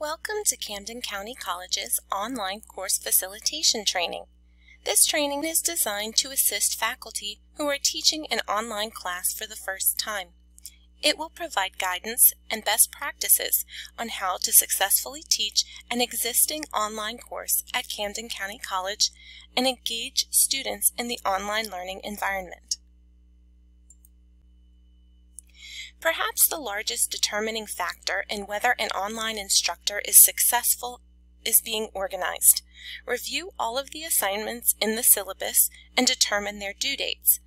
Welcome to Camden County College's online course facilitation training. This training is designed to assist faculty who are teaching an online class for the first time. It will provide guidance and best practices on how to successfully teach an existing online course at Camden County College and engage students in the online learning environment. Perhaps the largest determining factor in whether an online instructor is successful is being organized. Review all of the assignments in the syllabus and determine their due dates.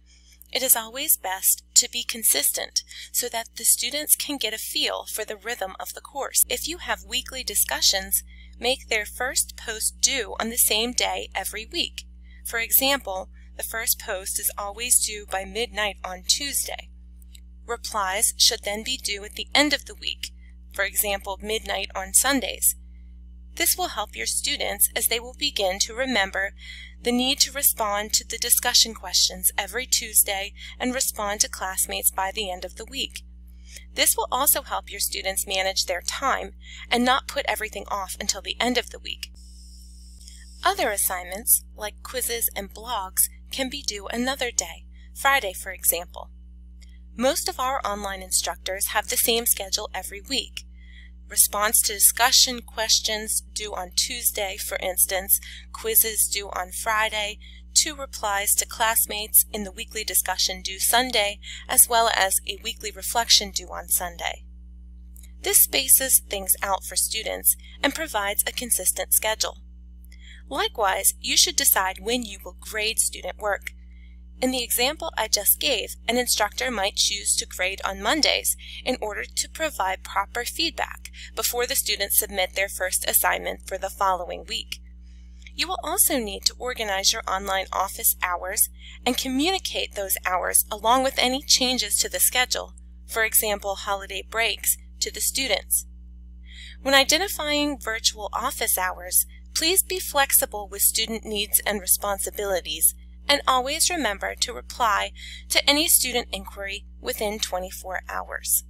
It is always best to be consistent so that the students can get a feel for the rhythm of the course. If you have weekly discussions, make their first post due on the same day every week. For example, the first post is always due by midnight on Tuesday. Replies should then be due at the end of the week, for example, midnight on Sundays. This will help your students as they will begin to remember the need to respond to the discussion questions every Tuesday and respond to classmates by the end of the week. This will also help your students manage their time and not put everything off until the end of the week. Other assignments, like quizzes and blogs, can be due another day, Friday for example. Most of our online instructors have the same schedule every week. Response to discussion questions due on Tuesday, for instance, quizzes due on Friday, 2 replies to classmates in the weekly discussion due Sunday, as well as a weekly reflection due on Sunday. This spaces things out for students and provides a consistent schedule. Likewise, you should decide when you will grade student work. In the example I just gave, an instructor might choose to grade on Mondays in order to provide proper feedback before the students submit their first assignment for the following week. You will also need to organize your online office hours and communicate those hours along with any changes to the schedule, for example, holiday breaks, to the students. When identifying virtual office hours, please be flexible with student needs and responsibilities, and always remember to reply to any student inquiry within 24 hours.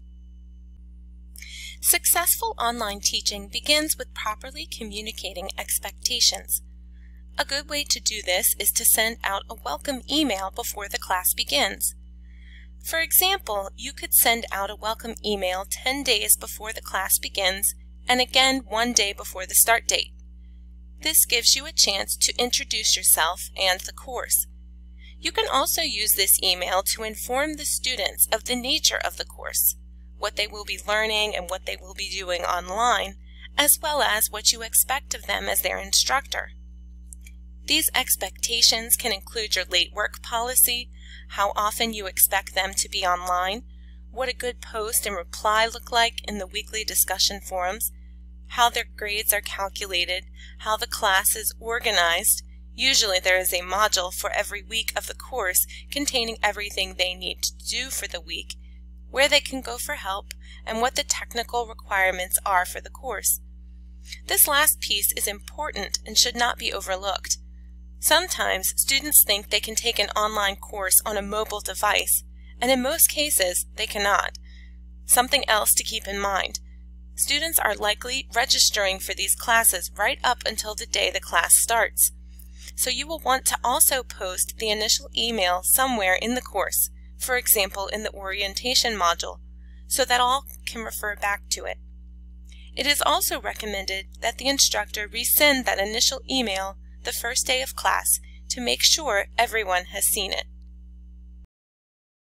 Successful online teaching begins with properly communicating expectations. A good way to do this is to send out a welcome email before the class begins. For example, you could send out a welcome email 10 days before the class begins and again 1 day before the start date. This gives you a chance to introduce yourself and the course. You can also use this email to inform the students of the nature of the course, what they will be learning and what they will be doing online, as well as what you expect of them as their instructor. These expectations can include your late work policy, how often you expect them to be online, what a good post and reply look like in the weekly discussion forums, how their grades are calculated, how the class is organized. Usually there is a module for every week of the course containing everything they need to do for the week, where they can go for help, and what the technical requirements are for the course. This last piece is important and should not be overlooked. Sometimes students think they can take an online course on a mobile device, and in most cases they cannot. Something else to keep in mind. Students are likely registering for these classes right up until the day the class starts. So you will want to also post the initial email somewhere in the course, for example in the orientation module, so that all can refer back to it. It is also recommended that the instructor resend that initial email the first day of class to make sure everyone has seen it.